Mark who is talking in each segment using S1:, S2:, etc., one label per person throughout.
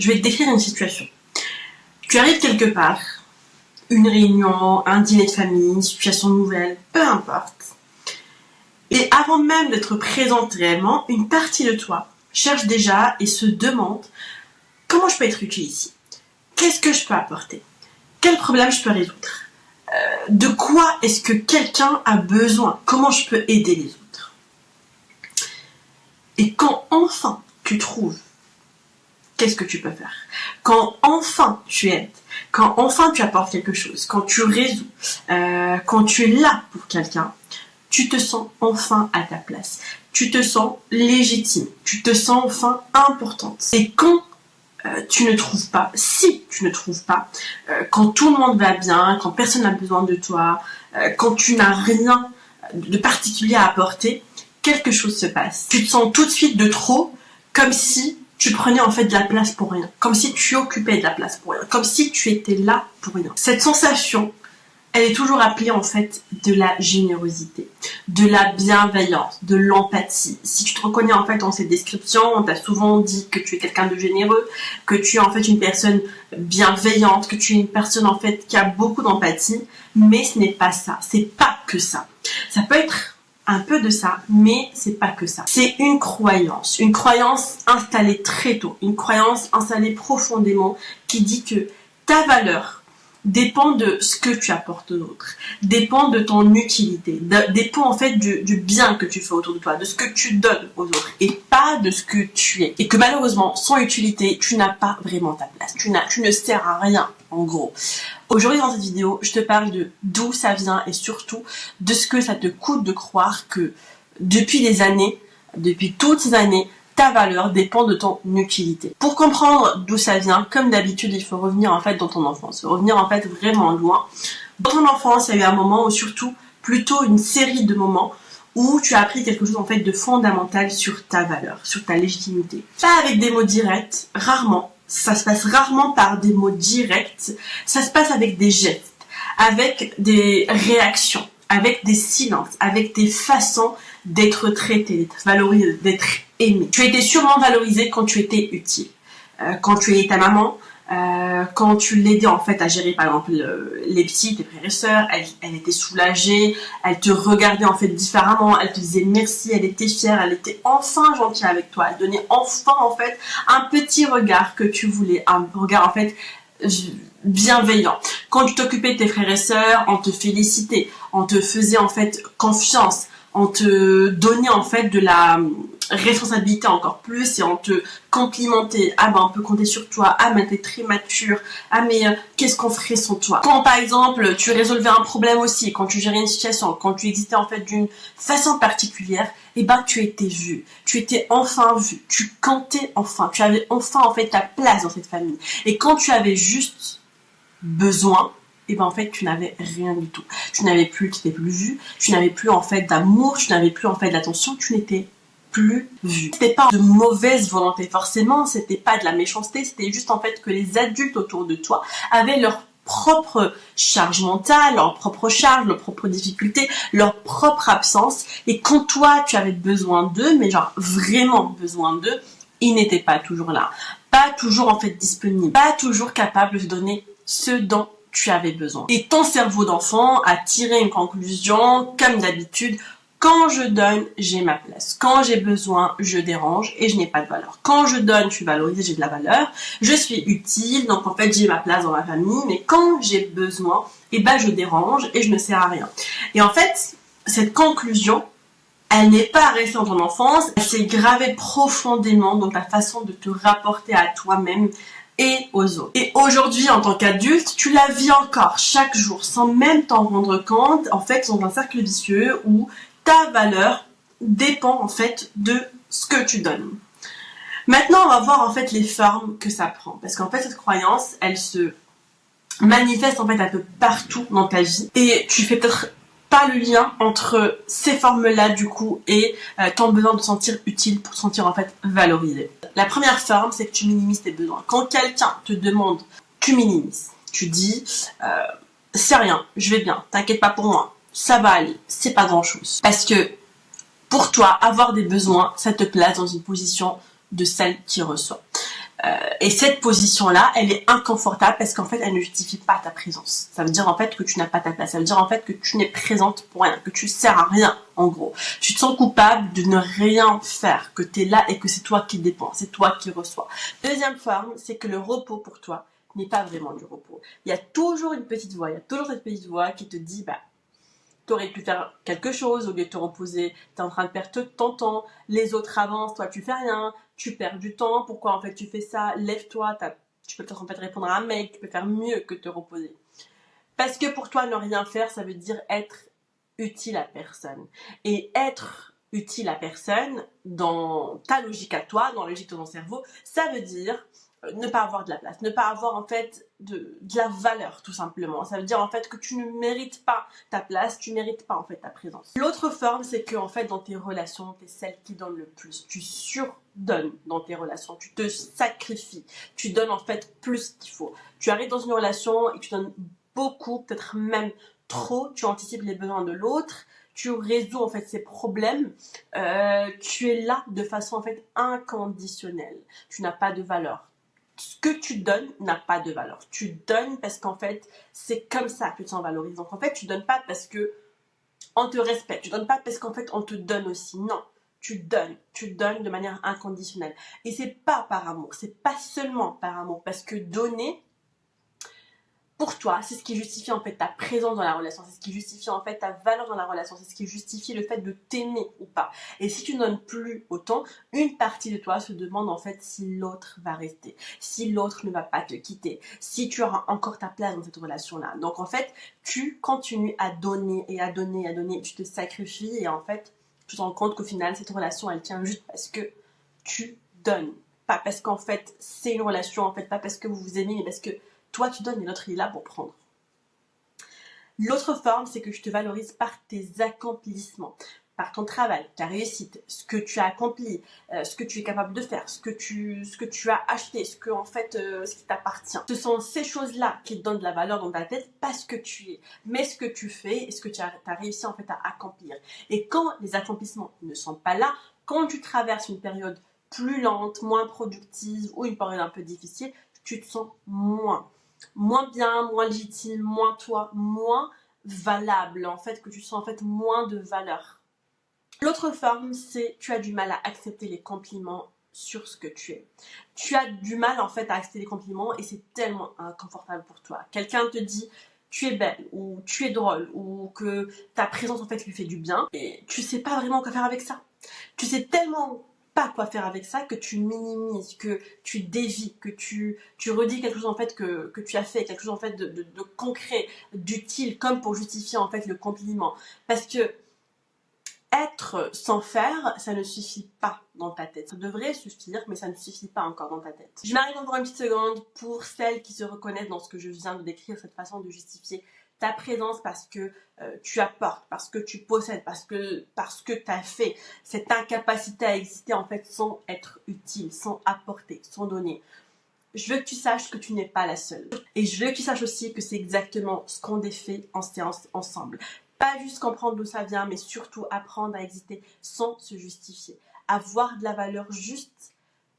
S1: Je vais te décrire une situation. Tu arrives quelque part, une réunion, un dîner de famille, une situation nouvelle, peu importe. Et avant même d'être présente réellement, une partie de toi cherche déjà et se demande comment je peux être utile ici? Qu'est-ce que je peux apporter? Quel problème je peux résoudre? De quoi est-ce que quelqu'un a besoin? Comment je peux aider les autres? Et quand enfin tu trouves, qu'est-ce que tu peux faire? Quand enfin tu aides, quand enfin tu apportes quelque chose, quand tu résous, quand tu es là pour quelqu'un, tu te sens enfin à ta place. Tu te sens légitime. Tu te sens enfin importante. Et quand tu ne trouves pas, si tu ne trouves pas, quand tout le monde va bien, quand personne n'a besoin de toi, quand tu n'as rien de particulier à apporter, quelque chose se passe. Tu te sens tout de suite de trop, comme si tu prenais en fait de la place pour rien, comme si tu occupais de la place pour rien, comme si tu étais là pour rien. Cette sensation, elle est toujours appelée en fait de la générosité, de la bienveillance, de l'empathie. Si tu te reconnais en fait dans cette description, on t'a souvent dit que tu es quelqu'un de généreux, que tu es en fait une personne bienveillante, que tu es une personne en fait qui a beaucoup d'empathie, mais ce n'est pas ça, c'est pas que ça. Ça peut être un peu de ça, mais c'est pas que ça. C'est une croyance installée très tôt, une croyance installée profondément qui dit que ta valeur dépend de ce que tu apportes aux autres, dépend de ton utilité, dépend en fait du bien que tu fais autour de toi, de ce que tu donnes aux autres et pas de ce que tu es. Et que malheureusement, sans utilité, tu n'as pas vraiment ta place, tu ne sers à rien en gros. Aujourd'hui dans cette vidéo, je te parle de d'où ça vient et surtout de ce que ça te coûte de croire que depuis des années, depuis toutes ces années, ta valeur dépend de ton utilité. Pour comprendre d'où ça vient, comme d'habitude, il faut revenir en fait dans ton enfance, revenir en fait vraiment loin. Dans ton enfance, il y a eu un moment ou surtout plutôt une série de moments où tu as appris quelque chose en fait de fondamental sur ta valeur, sur ta légitimité. Pas avec des mots directs, rarement. Ça se passe rarement par des mots directs. Ça se passe avec des gestes, avec des réactions, avec des silences, avec des façons d'être traité, d'être valorisé, d'être aimé. Tu étais sûrement valorisé quand tu étais utile. Quand tu aidais ta maman, quand tu l'aidais en fait à gérer par exemple les petits, tes frères et sœurs, elle était soulagée, elle te regardait en fait différemment, elle te disait merci, elle était fière, elle était enfin gentille avec toi, elle donnait enfin en fait un petit regard que tu voulais, un regard en fait bienveillant. Quand tu t'occupais de tes frères et sœurs, on te félicitait, on te faisait en fait confiance, on te donnait en fait de la responsabilité encore plus et on te complimentait. Ah ben on peut compter sur toi. Ah mais t'es très mature. Ah mais qu'est-ce qu'on ferait sans toi? Quand par exemple tu résolvais un problème aussi, quand tu gérais une situation, quand tu existais en fait d'une façon particulière, et ben tu étais vu. Tu étais enfin vu. Tu comptais enfin. Tu avais enfin en fait ta place dans cette famille. Et quand tu avais juste besoin, et ben en fait tu n'avais rien du tout. Tu n'étais plus vu, tu n'avais plus en fait d'amour, tu n'avais plus en fait d'attention, tu n'étais plus vu. C'était pas de mauvaise volonté forcément, c'était pas de la méchanceté, c'était juste en fait que les adultes autour de toi avaient leur propre charge mentale, leur propre charge, leurs propres difficultés, leur propre absence, et quand toi tu avais besoin d'eux, mais genre vraiment besoin d'eux, ils n'étaient pas toujours là, pas toujours en fait disponibles, pas toujours capables de donner ce dont tu avais besoin. Et ton cerveau d'enfant a tiré une conclusion, comme d'habitude: quand je donne, j'ai ma place. Quand j'ai besoin, je dérange et je n'ai pas de valeur. Quand je donne, je suis valorisée, j'ai de la valeur. Je suis utile, donc en fait j'ai ma place dans ma famille. Mais quand j'ai besoin, eh ben je dérange et je ne sers à rien. Et en fait, cette conclusion, elle n'est pas restée dans ton enfance, elle s'est gravée profondément dans ta façon de te rapporter à toi-même et aux autres. Et aujourd'hui, en tant qu'adulte, tu la vis encore chaque jour sans même t'en rendre compte, en fait, dans un cercle vicieux où ta valeur dépend en fait de ce que tu donnes. Maintenant, on va voir en fait les formes que ça prend, parce qu'en fait cette croyance, elle se manifeste en fait un peu partout dans ta vie, et tu fais peut-être pas le lien entre ces formes-là du coup et ton besoin de te sentir utile pour te sentir en fait valorisé. La première forme, c'est que tu minimises tes besoins. Quand quelqu'un te demande, tu minimises. Tu dis c'est rien, je vais bien, t'inquiète pas pour moi, ça va aller, c'est pas grand-chose. Parce que pour toi, avoir des besoins, ça te place dans une position de celle qui reçoit. Et cette position-là, elle est inconfortable parce qu'en fait, elle ne justifie pas ta présence. Ça veut dire en fait que tu n'as pas ta place. Ça veut dire en fait que tu n'es présente pour rien, que tu sers à rien, en gros. Tu te sens coupable de ne rien faire, que tu es là et que c'est toi qui dépenses, c'est toi qui reçois. Deuxième forme, c'est que le repos pour toi n'est pas vraiment du repos. Il y a toujours une petite voix, il y a toujours cette petite voix qui te dit, bah, t'aurais pu faire quelque chose au lieu de te reposer, t'es en train de perdre ton temps, les autres avancent, toi tu fais rien, tu perds du temps, pourquoi en fait tu fais ça, lève-toi, tu peux peut-être en fait répondre à un mail, tu peux faire mieux que te reposer. Parce que pour toi, ne rien faire, ça veut dire être utile à personne. Et être utile à personne, dans ta logique à toi, dans la logique de ton cerveau, ça veut dire ne pas avoir de la place, ne pas avoir en fait de la valeur tout simplement. Ça veut dire en fait que tu ne mérites pas ta place, tu ne mérites pas en fait ta présence. L'autre forme, c'est que en fait dans tes relations, tu es celle qui donne le plus. Tu surdonnes dans tes relations, tu te sacrifies, tu donnes en fait plus qu'il faut. Tu arrives dans une relation et tu donnes beaucoup, peut-être même trop, tu anticipes les besoins de l'autre, tu résous en fait ses problèmes, tu es là de façon en fait inconditionnelle, tu n'as pas de valeur. Ce que tu donnes n'a pas de valeur. Tu donnes parce qu'en fait, c'est comme ça que tu te sens valorisé. Donc en fait, tu donnes pas parce que on te respecte. Tu donnes pas parce qu'en fait, on te donne aussi. Non, tu donnes de manière inconditionnelle. Et c'est pas par amour, c'est pas seulement par amour, parce que donner, pour toi, c'est ce qui justifie en fait ta présence dans la relation, c'est ce qui justifie en fait ta valeur dans la relation, c'est ce qui justifie le fait de t'aimer ou pas. Et si tu ne donnes plus autant, une partie de toi se demande en fait si l'autre va rester, si l'autre ne va pas te quitter, si tu auras encore ta place dans cette relation-là. Donc en fait, tu continues à donner et à donner et à donner, tu te sacrifies et en fait, tu te rends compte qu'au final, cette relation, elle tient juste parce que tu donnes. Pas parce qu'en fait, c'est une relation, en fait, pas parce que vous vous aimez, mais parce que toi, tu donnes et l'autre, il est là pour prendre. L'autre forme, c'est que tu te valorises par tes accomplissements, par ton travail, ta réussite, ce que tu as accompli, ce que tu es capable de faire, ce que tu as acheté, ce qui t'appartient. Ce sont ces choses-là qui te donnent de la valeur dans ta tête, pas ce que tu es, mais ce que tu fais et ce que tu as réussi en fait à accomplir. Et quand les accomplissements ne sont pas là, quand tu traverses une période plus lente, moins productive ou une période un peu difficile, tu te sens moins bien, moins légitime, moins toi, moins valable, en fait, que tu sens en fait moins de valeur. L'autre forme, c'est tu as du mal à accepter les compliments sur ce que tu es. Tu as du mal en fait à accepter les compliments et c'est tellement inconfortable pour toi. Quelqu'un te dit tu es belle ou tu es drôle ou que ta présence en fait lui fait du bien et tu sais pas vraiment quoi faire avec ça. Tu sais tellement pas quoi faire avec ça que tu minimises, que tu dévies, que tu redis quelque chose en fait que tu as fait, quelque chose en fait de concret, d'utile, comme pour justifier en fait le compliment. Parce que être sans faire, ça ne suffit pas dans ta tête. Ça devrait suffire, mais ça ne suffit pas encore dans ta tête. Je m'arrête encore une petite seconde pour celles qui se reconnaissent dans ce que je viens de décrire, cette façon de justifier ta présence parce que tu apportes, parce que tu possèdes, parce que tu as fait, cette incapacité à exister en fait sans être utile, sans apporter, sans donner. Je veux que tu saches que tu n'es pas la seule. Et je veux que tu saches aussi que c'est exactement ce qu'on défait en séance ensemble. Pas juste comprendre d'où ça vient, mais surtout apprendre à exister sans se justifier. Avoir de la valeur juste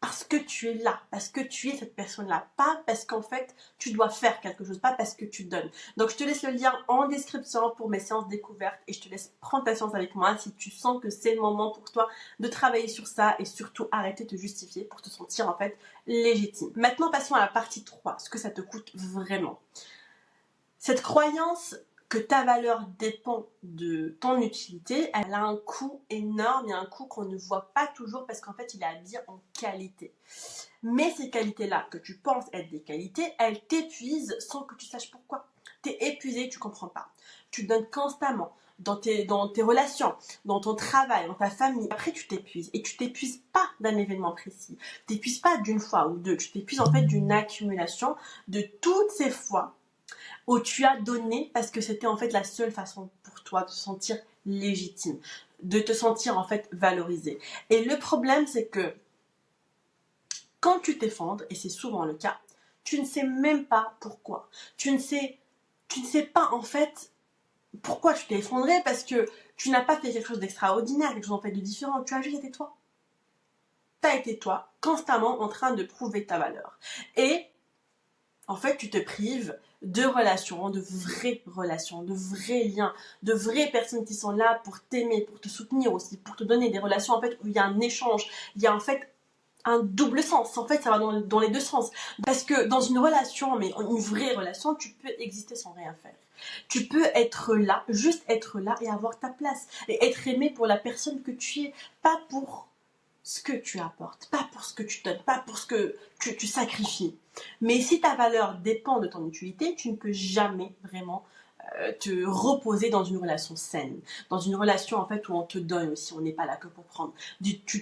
S1: parce que tu es là, parce que tu es cette personne-là, pas parce qu'en fait tu dois faire quelque chose, pas parce que tu donnes. Donc je te laisse le lien en description pour mes séances découvertes et je te laisse prendre ta séance avec moi si tu sens que c'est le moment pour toi de travailler sur ça et surtout arrêter de te justifier pour te sentir en fait légitime. Maintenant passons à la partie 3, ce que ça te coûte vraiment. Cette croyance que ta valeur dépend de ton utilité, elle a un coût énorme et un coût qu'on ne voit pas toujours parce qu'en fait il est habillé en qualité. Mais ces qualités-là que tu penses être des qualités, elles t'épuisent sans que tu saches pourquoi. T'es épuisé, tu comprends pas. Tu donnes constamment dans tes relations, dans ton travail, dans ta famille. Après tu t'épuises et tu t'épuises pas d'un événement précis. Tu t'épuises pas d'une fois ou deux. Tu t'épuises en fait d'une accumulation de toutes ces fois où tu as donné parce que c'était en fait la seule façon pour toi de te sentir légitime, de te sentir en fait valorisé. Et le problème c'est que quand tu t'effondres, et c'est souvent le cas, tu ne sais même pas pourquoi. Tu ne sais pas en fait pourquoi tu t'es effondré parce que tu n'as pas fait quelque chose d'extraordinaire, quelque chose en fait de différent, tu as juste été toi. t'as été toi, constamment en train de prouver ta valeur. Et en fait, tu te prives de relations, de vrais liens, de vraies personnes qui sont là pour t'aimer, pour te soutenir aussi, pour te donner des relations en fait où il y a un échange, il y a en fait un double sens. En fait, ça va dans les deux sens. Parce que dans une relation, mais une vraie relation, tu peux exister sans rien faire. Tu peux être là, juste être là et avoir ta place. Et être aimé pour la personne que tu es, pas pour ce que tu apportes, pas pour ce que tu donnes, pas pour ce que tu sacrifies. Mais si ta valeur dépend de ton utilité, tu ne peux jamais vraiment te reposer dans une relation saine, dans une relation en fait où on te donne aussi, on n'est pas là que pour prendre.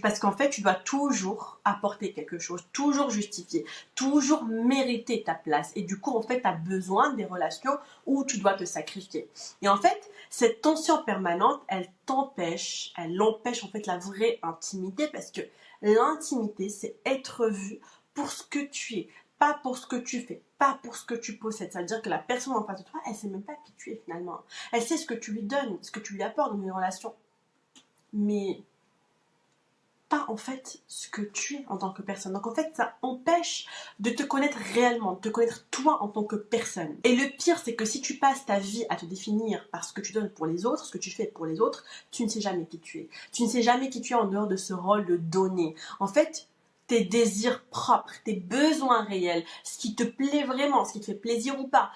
S1: Parce qu'en fait, tu dois toujours apporter quelque chose, toujours justifier, toujours mériter ta place. Et du coup, en fait, tu as besoin des relations où tu dois te sacrifier. Et en fait, cette tension permanente, elle empêche en fait la vraie intimité, parce que l'intimité, c'est être vu pour ce que tu es, pas pour ce que tu fais, pas pour ce que tu possèdes. Ça veut dire que la personne en face de toi, elle sait même pas qui tu es finalement. Elle sait ce que tu lui donnes, ce que tu lui apportes dans une relation. Mais pas en fait ce que tu es en tant que personne. Donc en fait, ça empêche de te connaître réellement, de te connaître toi en tant que personne. Et le pire, c'est que si tu passes ta vie à te définir par ce que tu donnes pour les autres, ce que tu fais pour les autres, tu ne sais jamais qui tu es. Tu ne sais jamais qui tu es en dehors de ce rôle de donner. En fait, tes désirs propres, tes besoins réels, ce qui te plaît vraiment, ce qui te fait plaisir ou pas,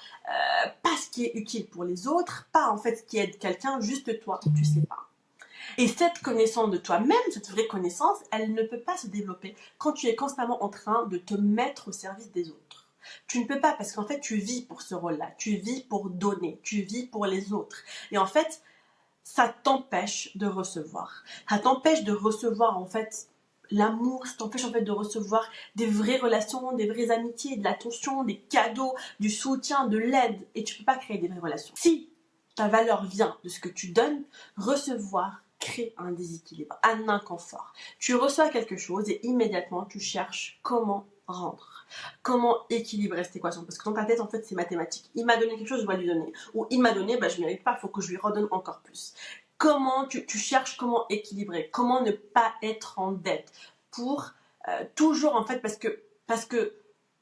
S1: pas ce qui est utile pour les autres, pas en fait ce qui aide quelqu'un, juste toi, tu sais pas. Et cette connaissance de toi-même, cette vraie connaissance, elle ne peut pas se développer quand tu es constamment en train de te mettre au service des autres. Tu ne peux pas, parce qu'en fait, tu vis pour ce rôle-là, tu vis pour donner, tu vis pour les autres. Et en fait, ça t'empêche de recevoir. Ça t'empêche de recevoir, en fait, l'amour, ça t'empêche en fait de recevoir des vraies relations, des vraies amitiés, de l'attention, des cadeaux, du soutien, de l'aide. Et tu peux pas créer des vraies relations. Si ta valeur vient de ce que tu donnes, recevoir crée un déséquilibre, un inconfort. Tu reçois quelque chose et immédiatement tu cherches comment rendre, comment équilibrer cette équation, parce que dans ta tête en fait c'est mathématique. Il m'a donné quelque chose, je dois lui donner, ou il m'a donné, je ne mérite pas, il faut que je lui redonne encore plus. Comment tu cherches comment équilibrer, comment ne pas être en dette pour toujours en fait, parce que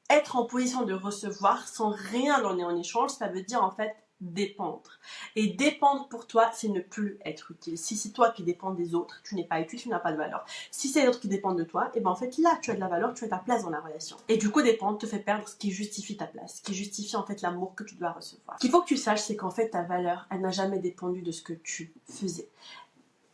S1: être en position de recevoir sans rien donner en échange, ça veut dire en fait dépendre. Et dépendre pour toi, c'est ne plus être utile. Si c'est toi qui dépends des autres, tu n'es pas utile, tu n'as pas de valeur. Si c'est les autres qui dépendent de toi, et ben en fait là, tu as de la valeur, tu as ta place dans la relation. Et du coup, dépendre te fait perdre ce qui justifie ta place, ce qui justifie en fait l'amour que tu dois recevoir. Ce qu'il faut que tu saches, c'est qu'en fait ta valeur, elle n'a jamais dépendu de ce que tu faisais.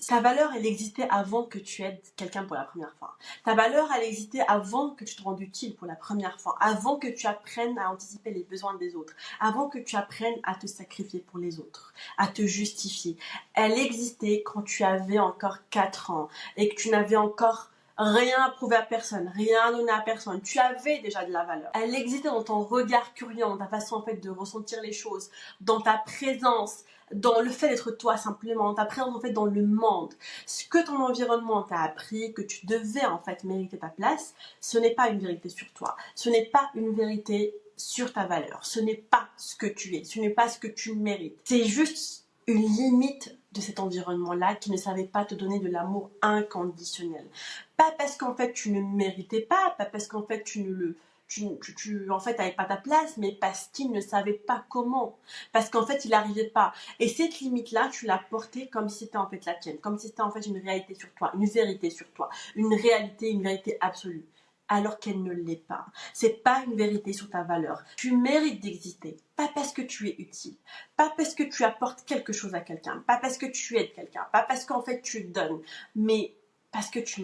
S1: Ta valeur, elle existait avant que tu aides quelqu'un pour la première fois. Ta valeur, elle existait avant que tu te rendes utile pour la première fois. Avant que tu apprennes à anticiper les besoins des autres. Avant que tu apprennes à te sacrifier pour les autres. À te justifier. Elle existait quand tu avais encore 4 ans. Et que tu n'avais encore rien à prouver à personne. Rien à donner à personne. Tu avais déjà de la valeur. Elle existait dans ton regard curieux, dans ta façon en fait de ressentir les choses. Dans ta présence. Dans le fait d'être toi simplement, ta présence en fait dans le monde, ce que ton environnement t'a appris, que tu devais en fait mériter ta place, ce n'est pas une vérité sur toi, ce n'est pas une vérité sur ta valeur, ce n'est pas ce que tu es, ce n'est pas ce que tu mérites, c'est juste une limite de cet environnement-là qui ne savait pas te donner de l'amour inconditionnel. Pas parce qu'en fait tu ne méritais pas parce qu'en fait tu en fait n'avais pas ta place, mais parce qu'il ne savait pas comment, parce qu'en fait il n'arrivait pas. Et cette limite là tu l'as portée comme si c'était en fait la tienne, comme si c'était en fait une réalité sur toi, une vérité sur toi, une réalité, une vérité absolue, alors qu'elle ne l'est pas. C'est pas une vérité sur ta valeur. Tu mérites d'exister, pas parce que tu es utile, pas parce que tu apportes quelque chose à quelqu'un, pas parce que tu aides quelqu'un, pas parce qu'en fait tu donnes, mais parce que tu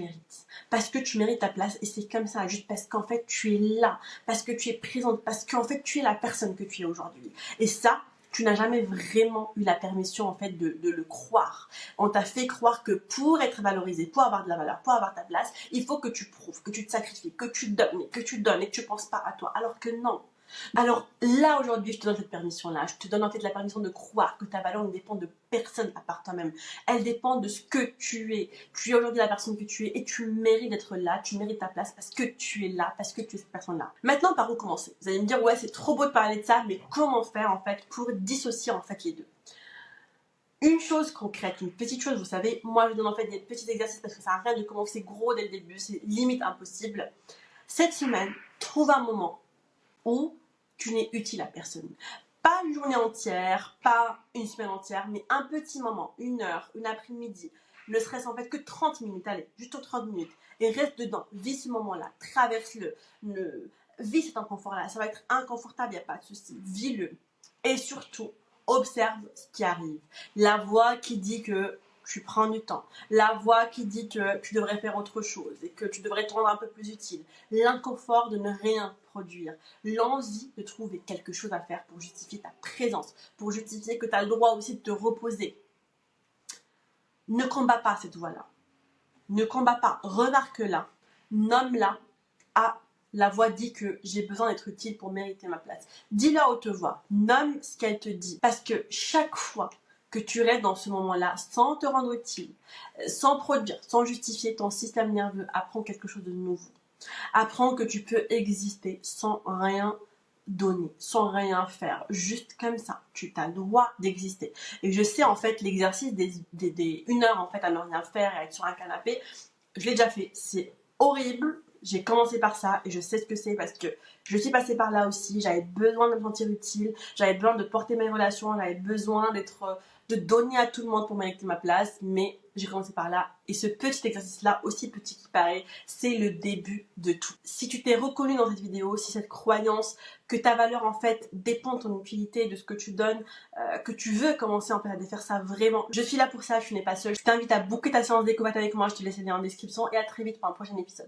S1: mérites ta place, et c'est comme ça, juste parce qu'en fait tu es là, parce que tu es présente, parce qu'en fait tu es la personne que tu es aujourd'hui. Et ça, tu n'as jamais vraiment eu la permission en fait de le croire. On t'a fait croire que pour être valorisé, pour avoir de la valeur, pour avoir ta place, il faut que tu prouves, que tu te sacrifies, que tu donnes et que tu ne penses pas à toi, alors que non. Alors là aujourd'hui je te donne cette permission là, je te donne en fait la permission de croire que ta valeur ne dépend de personne à part toi-même, elle dépend de ce que tu es aujourd'hui la personne que tu es, et tu mérites d'être là, tu mérites ta place parce que tu es là, parce que tu es cette personne là. Maintenant par où commencer? Vous allez me dire ouais c'est trop beau de parler de ça, mais comment faire en fait pour dissocier en fait les deux? Une chose concrète, une petite chose, vous savez, moi je donne en fait des petits exercices parce que ça n'a rien de commencer gros dès le début, c'est limite impossible. Cette semaine, trouve un moment où tu n'es utile à personne. Pas une journée entière, pas une semaine entière, mais un petit moment, une heure, une après-midi. Ne serait-ce en fait que 30 minutes, allez, juste 30 minutes. Et reste dedans, vis ce moment-là, traverse-le, vis cet inconfort-là. Ça va être inconfortable, il n'y a pas de souci, vis-le. Et surtout, observe ce qui arrive. La voix qui dit que tu prends du temps, la voix qui dit que tu devrais faire autre chose et que tu devrais te rendre un peu plus utile, l'inconfort de ne rien produire, l'envie de trouver quelque chose à faire pour justifier ta présence, pour justifier que tu as le droit aussi de te reposer. Ne combats pas cette voix-là. Ne combats pas, remarque-la, nomme-la. Ah, la voix dit que j'ai besoin d'être utile pour mériter ma place. Dis-la à haute voix, nomme ce qu'elle te dit. Parce que chaque fois que tu restes dans ce moment-là sans te rendre utile, sans produire, sans justifier, ton système nerveux apprend quelque chose de nouveau. Apprends que tu peux exister sans rien donner, sans rien faire, juste comme ça. Tu as le droit d'exister. Et je sais en fait l'exercice des 1 heure en fait à ne rien faire et à être sur un canapé, je l'ai déjà fait. C'est horrible. J'ai commencé par ça et je sais ce que c'est parce que je suis passée par là aussi. J'avais besoin de me sentir utile, j'avais besoin de porter mes relations, j'avais besoin de donner à tout le monde pour mériter ma place, mais j'ai commencé par là. Et ce petit exercice-là, aussi petit qu'il paraît, c'est le début de tout. Si tu t'es reconnu dans cette vidéo, si cette croyance que ta valeur en fait dépend de ton utilité, de ce que tu donnes, que tu veux commencer en fait à défaire ça vraiment, je suis là pour ça, tu n'es pas seule. Je t'invite à booker ta séance découverte avec moi, je te laisse le lien en description et à très vite pour un prochain épisode.